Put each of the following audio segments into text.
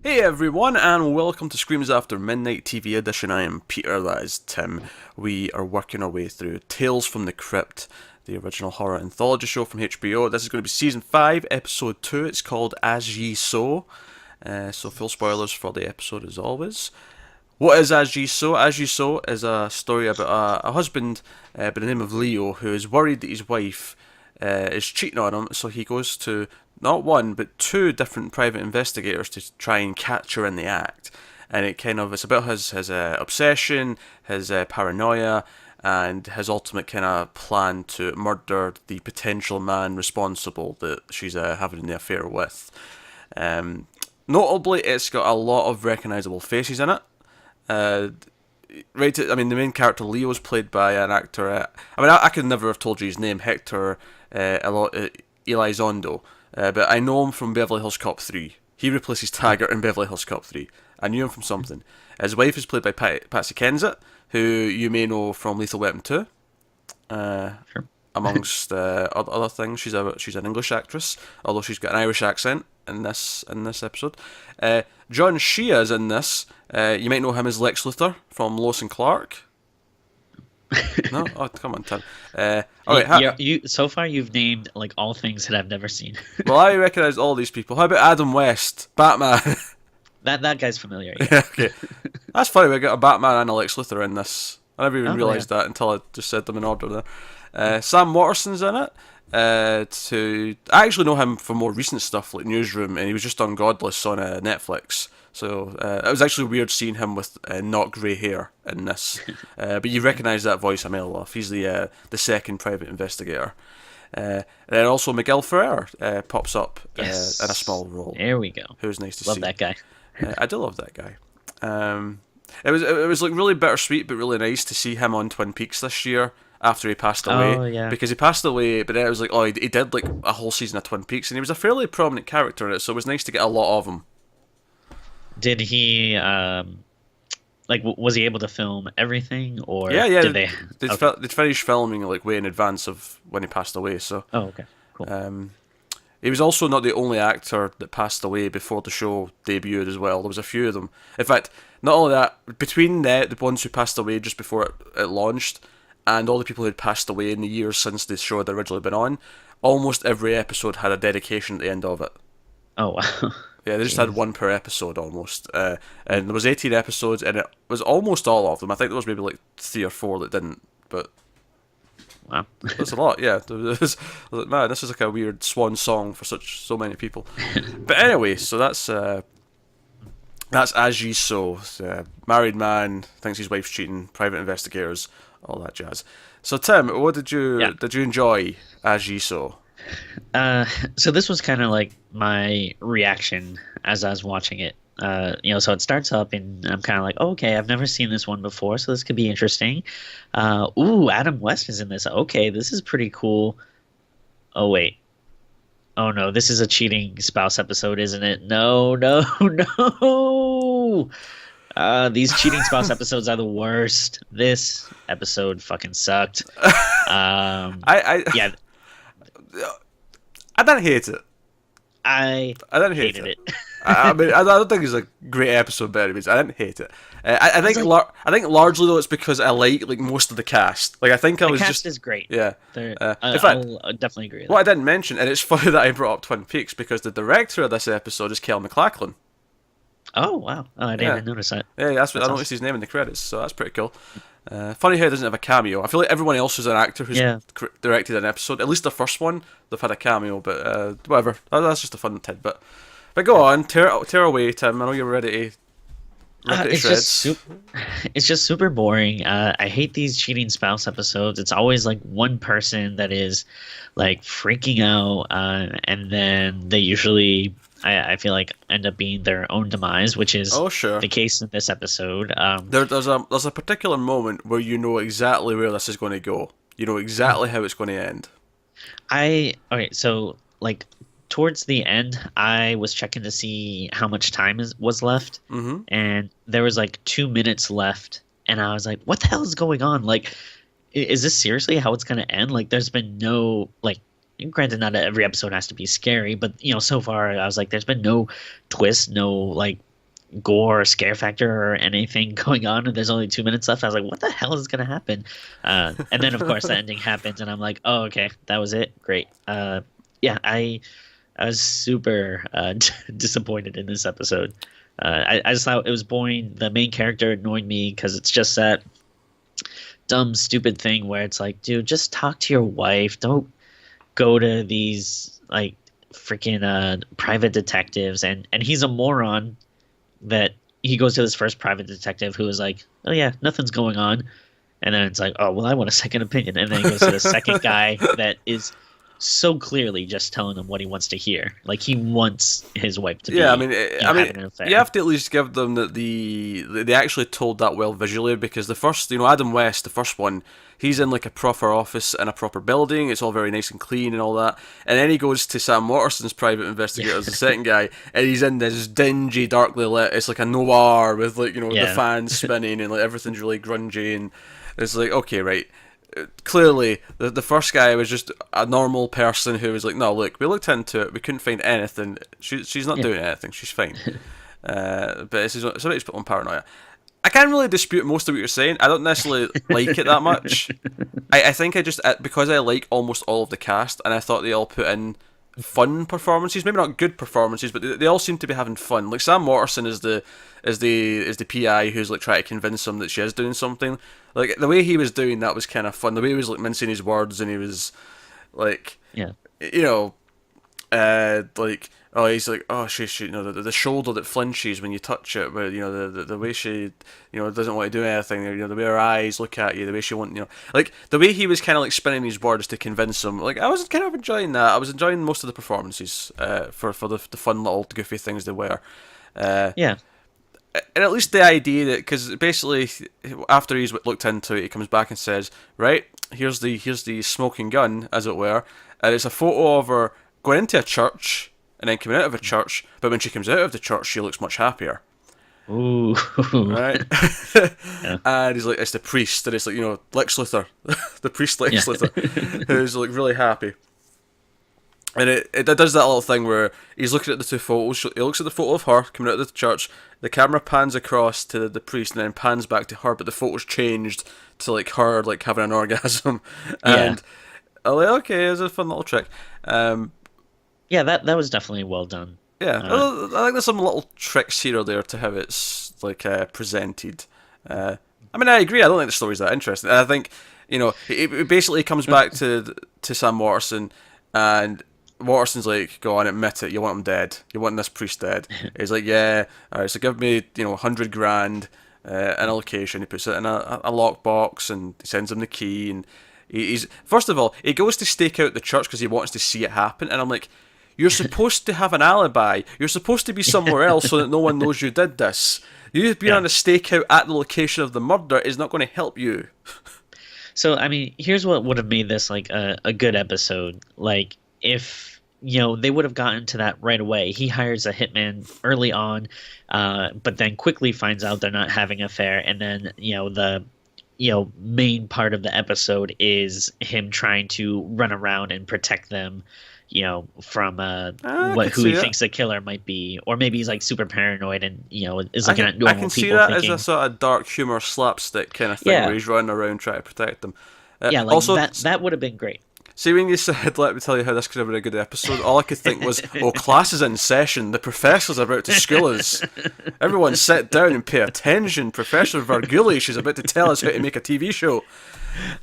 Hey everyone, and welcome to Screams After Midnight TV Edition. I am Peter, that is Tim. We are working our way through Tales from the Crypt, the original horror anthology show from HBO. This is going to be Season 5, Episode 2. It's called As Ye Sow. So full spoilers for the episode as always. What is As Ye Sow? As Ye Sow is a story about a husband by the name of Leo who is worried that his wife is cheating on him, so he goes to not one but two different private investigators to try and catch her in the act. And it's about his obsession, his paranoia, and his ultimate kind of plan to murder the potential man responsible that she's having the affair with. Um, Notably, it's got a lot of recognisable faces in it. Uh, the main character Leo is played by an actor. I could never have told you his name, Hector Elizondo, but I know him from Beverly Hills Cop 3. He replaces Taggart in Beverly Hills Cop 3. I knew him from something. His wife is played by Patsy Kensit, who you may know from Lethal Weapon 2. Sure. Amongst other things, she's an English actress, although she's got an Irish accent in this episode. John Shea is in this. You might know him as Lex Luthor from Lois and Clark. No, oh come on, Tim. All right, So far you've named like all things that I've never seen. well, I recognise all these people. How about Adam West, Batman? That guy's familiar. Yeah. Yeah, okay, that's funny. We got a Batman and a Lex Luthor in this. I never even Oh yeah. realised that until I just said them in order there. Sam Watterson's in it. I actually know him from more recent stuff like Newsroom, and he was just on Godless on Netflix. So it was actually weird seeing him with not grey hair in this. But you recognise that voice a mile off. He's the second private investigator. And then also Miguel Ferrer pops up Yes. in a small role. There we go. Who's nice to Love see. that guy. I do love that guy. It was like really bittersweet, but really nice to see him on Twin Peaks this year after he passed away. Oh yeah. Because he passed away, but then it was like, oh, he did like a whole season of Twin Peaks, and he was a fairly prominent character in it, so it was nice to get a lot of him. Did he was he able to film everything or Yeah, yeah. did they? Okay. They'd finished filming like way in advance of when he passed away, so. Oh okay. Cool. He was also not the only actor that passed away before the show debuted as well. There was a few of them. In fact, not only that, between the ones who passed away just before it launched, and all the people who had passed away in the years since the show had originally been on, almost every episode had a dedication at the end of it. Oh wow. Yeah, they just had Jeez. one per episode almost. And there was 18 episodes, and it was almost all of them. I think there was maybe like 3 or 4 that didn't, but Wow. that's a lot, yeah. I was like, man, this is like a weird swan song for so many people. But anyway, so that's As Ye Sow. Married man thinks his wife's cheating. Private investigators, all that jazz. So Tim, what Yeah. did you enjoy As Ye Sow? Uh, so this was kind of like my reaction as I was watching it. So it starts up and I'm kind of like, oh, okay, I've never seen this one before, so this could be interesting. Adam West is in this. Okay, this is pretty cool. Oh wait. Oh no, this is a cheating spouse episode, isn't it? No, no, no. These cheating spouse episodes are the worst. This episode fucking sucked. I Yeah, I didn't hate it. I I didn't hate hated it. it. I mean, I don't think it's a great episode, but anyways, I didn't hate it. I think It's like I think largely though it's because I like most of the cast. Like I think I the was cast just is great. yeah. In fact, I'll definitely agree with what I that. didn't mention, and it's funny that I brought up Twin Peaks because the director of this episode is Kel MacLachlan. Oh wow! Oh, I didn't Yeah, even notice that. yeah, that's what I That's noticed awesome. his name in the credits, so that's pretty cool. Funny how he doesn't have a cameo. I feel like everyone else who's an actor who's Yeah. directed an episode, at least the first one, they've had a cameo, but whatever. That's just a fun tidbit. But go on, tear away, Tim. I know you're ready to rip it to It's just shreds. it's just super boring. I hate these cheating spouse episodes. It's always like one person that is like freaking out, and then they usually, I feel like, end up being their own demise, which is Oh sure. the case in this episode. There's a particular moment where you know exactly where this is going to go. You know exactly how it's going to end. Okay, so like towards the end, I was checking to see how much time was left, Mm-hmm. and there was like 2 minutes left, and I was like, "What the hell is going on? Like, is this seriously how it's gonna end?" Like, there's been no like. Granted, not every episode has to be scary, but so far I was like, there's been no twist, no like gore or scare factor or anything going on, and there's only 2 minutes left. I was like, what the hell is gonna happen? And then of course the ending happens, and I'm like, oh, okay, that was it. Great. Yeah, I was super disappointed in this episode. I just thought it was boring. The main character annoyed me because it's just that dumb, stupid thing where it's like, dude, just talk to your wife. Don't go to these like freaking private detectives. And he's a moron that he goes to this first private detective who is like, oh yeah, nothing's going on. And then it's like, oh well, I want a second opinion. And then he goes to the second guy that is so clearly just telling him what he wants to hear. Like he wants his wife to be, Yeah, I mean, having an affair. you have to at least give them that they actually told that well visually, because the first, Adam West, the first one, he's in like a proper office in a proper building. It's all very nice and clean and all that. And then he goes to Sam Waterston's private investigator as the second guy, and he's in this dingy, darkly lit. It's like a noir with like the Yeah. fans spinning and like everything's really grungy, and it's like, okay, right. Clearly, the first guy was just a normal person who was like, no, look, we looked into it, we couldn't find anything. She's not Yeah. doing anything, she's fine. But it's somebody who's put on paranoia. I can't really dispute most of what you're saying. I don't necessarily like it that much. I think I just, because I like almost all of the cast, and I thought they all put in fun performances, maybe not good performances, but they all seem to be having fun. Like Sam Waterston is the PI who's like trying to convince him that she is doing something. Like the way he was doing that was kind of fun. The way he was like mincing his words, and he was like, Yeah. you know, like, oh, he's like, oh, she the shoulder that flinches when you touch it, but the way she doesn't want to do anything, the way her eyes look at you, the way she like the way he was kind of like spinning his words to convince him. Like I was kind of enjoying that. I was enjoying most of the performances, for the fun little goofy things they were. Yeah. And at least the idea that, because basically after he's looked into it, he comes back and says, right, here's the smoking gun, as it were, and it's a photo of her going into a church and then coming out of a church, but when she comes out of the church she looks much happier, Ooh. right? Yeah. And he's like, it's the priest, and it's like, Lex Luthor, the priest Lex Yeah. Luthor, who's like really happy. And it does that little thing where he's looking at the two photos. He looks at the photo of her coming out of the church. The camera pans across to the priest and then pans back to her, but the photo's changed to like her like having an orgasm. Yeah. And I'm like, okay, it's a fun little trick. Yeah, that was definitely well done. Yeah, I think there's some little tricks here or there to how it's like presented. I mean, I agree. I don't think the story's that interesting. I think it basically comes back to Sam Waterston, and Waterston's like, go on, admit it. You want him dead. You want this priest dead. He's like, yeah. All right, so give me 100 grand in a location. He puts it in a lockbox and he sends him the key. And he's first of all, he goes to stake out the church because he wants to see it happen. And I'm like, you're supposed to have an alibi. You're supposed to be somewhere else so that no one knows you did this. You being on a stakeout at the location of the murder is not going to help you. So, I mean, here's what would have made this like a good episode. Like, if they would have gotten to that right away. He hires a hitman early on, but then quickly finds out they're not having an affair, and then the main part of the episode is him trying to run around and protect them, from who he thinks the killer might be, or maybe he's like super paranoid and is looking at normal I can people. see that thinking, as a sort of dark humor slapstick kind of thing, Yeah. where he's running around trying to protect them. yeah, like also, that would have been great. see, when you said, let me tell you how this could have been a good episode, all I could think was, oh, class is in session. The professor's about to school us. Everyone sit down and pay attention. Professor Virguli, she's about to tell us how to make a TV show.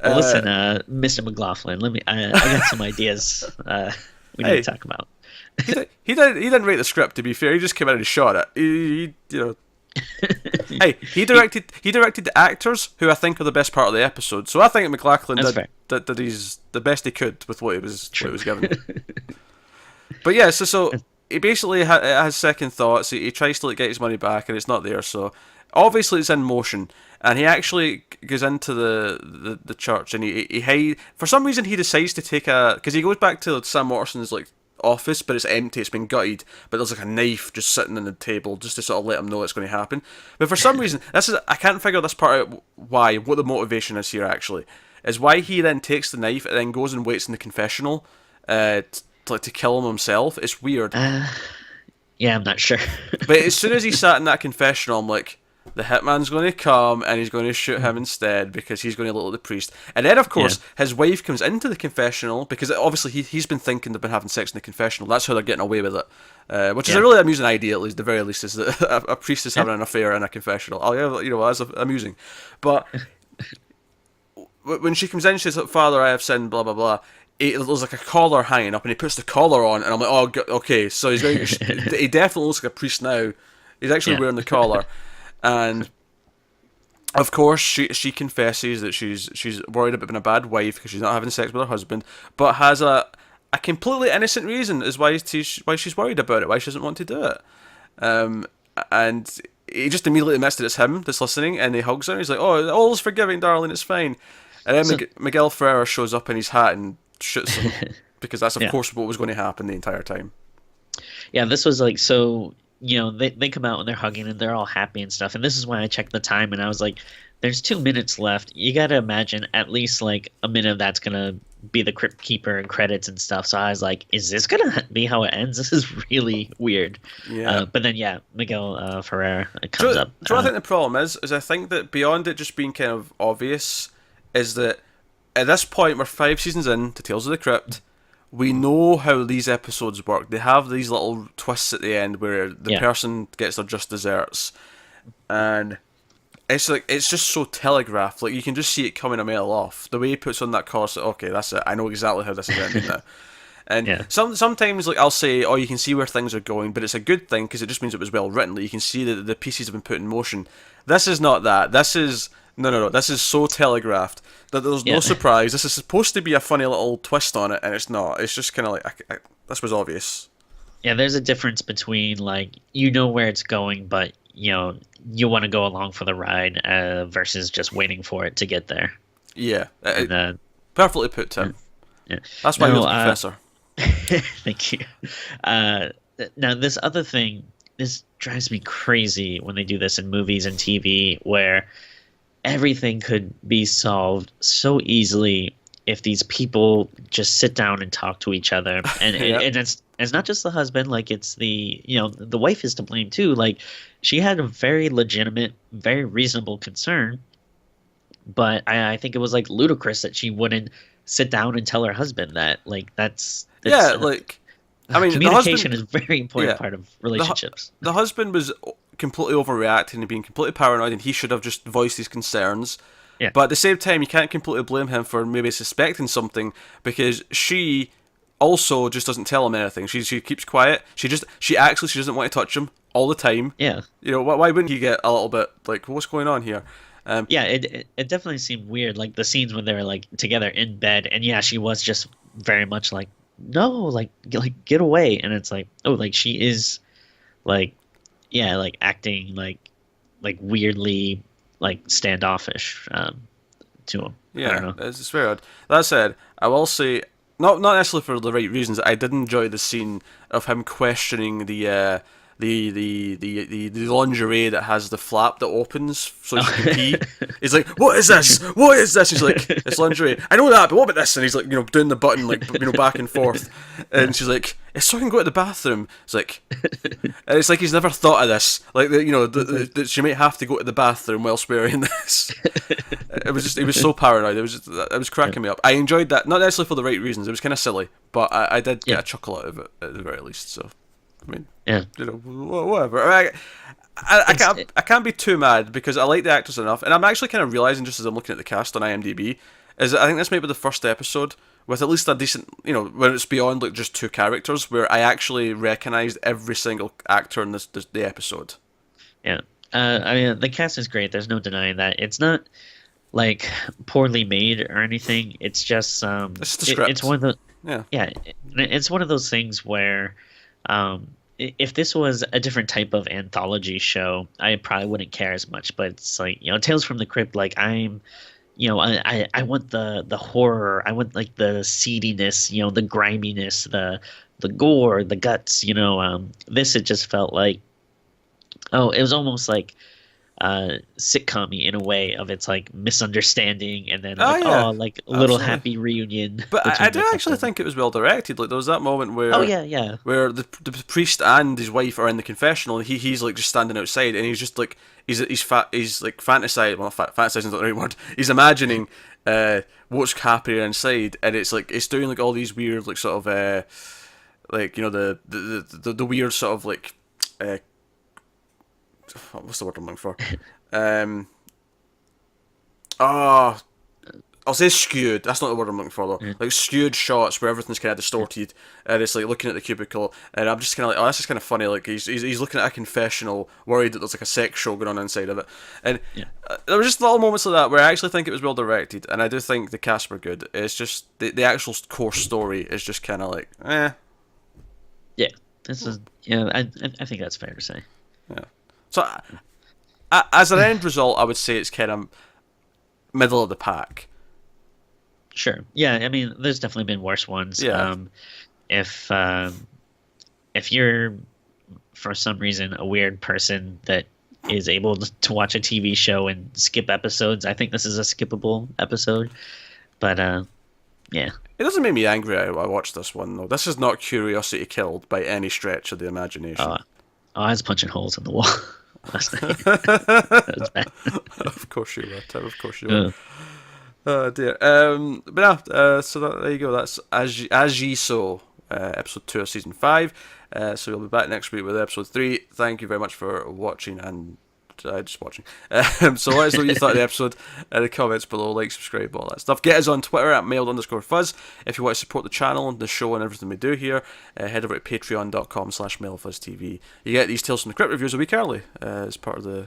Well, listen, Mr. McLaughlin, I got some ideas we need to talk about. He didn't write the script, to be fair. He just came out and shot it. Hey, he directed the actors, who I think are the best part of the episode. So I think McLaughlin did he's the best he could with what he was given. But yeah, so he basically has second thoughts. He tries to get his money back, and it's not there. So obviously it's in motion, and he actually goes into the church, and he for some reason he decides to take because he goes back to Sam Waterston's like office, but it's empty, it's been gutted, but there's like a knife just sitting on the table just to sort of let him know it's going to happen. But for some reason, I can't figure this part out, what the motivation is here actually, is why he then takes the knife and then goes and waits in the confessional to kill him himself. It's weird. Yeah, I'm not sure. But as soon as he sat in that confessional, I'm like, the hitman's going to come and he's going to shoot him instead because he's going to look like the priest. And then, of Yeah, course, his wife comes into the confessional because obviously he's been thinking they've been having sex in the confessional. That's how they're getting away with it. Which is a yeah, really amusing idea, at least, the very least, is that a priest is yeah. having an affair in a confessional. Oh, yeah, that's amusing. But when she comes in, she says, "Father, I have sinned," blah blah blah. There's like a collar hanging up, and he puts the collar on, and I'm like, "Oh, okay." So he's going. He definitely looks like a priest now. He's actually Yeah. wearing the collar, and of course, she confesses that she's worried about being a bad wife because she's not having sex with her husband, but has a completely innocent reason as why she's worried about it, why she doesn't want to do it. Um, and he just immediately admits that it's him that's listening, and he hugs her. He's like, "Oh, all's forgiving, darling. It's fine." And then So Miguel Ferrer shows up in his hat and shoots him because that's of yeah, course what was going to happen the entire time. yeah. This was like so. They come out and they're hugging and they're all happy and stuff. And this is why I checked the time and I was like, "There's 2 minutes left. You got to imagine at least like a minute of that's gonna be the Crypt Keeper and credits and stuff." So I was like, "Is this gonna be how it ends? This is really weird." Yeah. But then yeah, Miguel Ferrer Do, comes do up. you know what I think the problem is? Is I think that beyond it just being kind of obvious, is that at this point we're 5 seasons in to Tales of the Crypt. We know how these episodes work. They have these little twists at the end where the Yeah, person gets their just desserts, and it's like it's just so telegraphed. Like you can just see it coming a mile off. The way he puts on that collar, so okay, that's it. I know exactly how this is ending now. And yeah, sometimes like I'll say, oh, you can see where things are going, but it's a good thing because it just means it was well written. Like you can see that the pieces have been put in motion. This is not that. This is no. This is so telegraphed that there's no yeah. surprise. This is supposed to be a funny little twist on it, and it's not. It's just kind of like this was obvious. Yeah, there's a difference between like you know where it's going, but you want to go along for the ride versus just waiting for it to get there. Yeah, And perfectly put, Tim. yeah. That's why you're No, the professor. thank you. Uh, Now this other thing, this drives me crazy when they do this in movies and TV, where everything could be solved so easily if these people just sit down and talk to each other and Yeah. and it's not just the husband, like it's the wife is to blame too. Like she had a very legitimate, very reasonable concern, but I think it was like ludicrous that she wouldn't sit down and tell her husband that. Like Yeah, like I mean, the communication husband. is a very important Yeah, part of the hu- relationships. the husband was completely overreacting and being completely paranoid, and he should have just voiced his concerns. Yeah. But at the same time, you can't completely blame him for maybe suspecting something because she also just doesn't tell him anything. She keeps quiet. She doesn't want to touch him all the time. Yeah. You know, why wouldn't he get a little bit like, what's going on here? Yeah, it definitely seemed weird, like the scenes when they were like together in bed, and yeah, she was just very much like, no, like get away, and it's like, oh, like she is, like, yeah, like acting like weirdly like standoffish to him. I don't Yeah, know. it's very odd. That said, I will say, not necessarily for the right reasons. I did enjoy the scene of him questioning the lingerie that has the flap that opens so she can pee. He's like, "What is this? What is this?" He's like, "It's lingerie. I know that, but what about this?" And he's like, doing the button like back and forth. And she's like, "It's so I can go to the bathroom." It's like, and it's like he's never thought of this. Like that she might have to go to the bathroom whilst wearing this. It was so paranoid. It was cracking me up. I enjoyed that, not necessarily for the right reasons. It was kind of silly, but I did get Yeah, a chuckle out of it at the very least. So, I mean, yeah. whatever. It's I can't be too mad because I like the actors enough, and I'm actually kind of realizing just as I'm looking at the cast on IMDb, is that I think this might be the first episode with at least a decent, when it's beyond like just two characters, where I actually recognised every single actor in the episode. Yeah. I mean, the cast is great. There's no denying that. It's not like poorly made or anything. It's just It's just the it's script. one of the Yeah. yeah, it's one of those things where if this was a different type of anthology show, I probably wouldn't care as much. But it's like, Tales from the Crypt, like I want the horror, I want like the seediness, the griminess, the gore, the guts, this it just felt like, oh, it was almost like sitcom-y in a way of its like misunderstanding, and then Oh like, yeah, oh, like a little absolutely. happy reunion But I between do the actually couple. think it was well directed. Like there was that moment Oh where yeah, yeah. the priest and his wife are in the confessional, and he's like just standing outside, and he's just like he's like fantasizing. Well, fantasizing is not the right word. He's imagining what's happening inside, and it's like it's doing like all these weird like sort of like you know the weird sort of like uh, what's the word I'm looking for? Um, oh, I'll say skewed. That's not the word I'm looking for though. Mm. Like skewed shots where everything's kind of distorted, and it's like looking at the cubicle, and I'm just kind of like, oh, this is kind of funny. Like he's looking at a confessional, worried that there's like a sex show going on inside of it, and Yeah. there were just little moments like that where I actually think it was well directed, and I do think the cast were good. It's just the actual core story is just kind of like, eh, Yeah. This is yeah. I think that's fair to say. yeah. So as an end result, I would say it's kind of middle of the pack. Sure. Yeah. I mean, there's definitely been worse ones. Yeah, If if you're for some reason a weird person that is able to watch a TV show and skip episodes, I think this is a skippable episode. But yeah. it doesn't make me angry. I watched this one though. This is not curiosity killed by any stretch of the imagination. Uh, I was punching holes in the wall last night. That was bad. Of course you were, Tim. Of course you were. Uh, Oh dear. But yeah. So there you go. That's as ye so. Episode 2 of season 5. So we'll be back next week with episode 3. Thank you very much for watching and just watching. So let us know what you thought of the episode in the comments below. Like, subscribe, all that stuff. Get us on Twitter at mailed_fuzz. If you want to support the channel and the show and everything we do here, head over to patreon.com/mailfuzztv. You get these Tales from the Crypt reviews a week early as part of the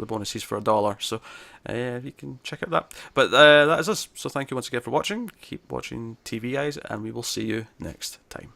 bonuses for $1. So you can check out that. But that is us. So thank you once again for watching. Keep watching TV, guys, and we will see you next time.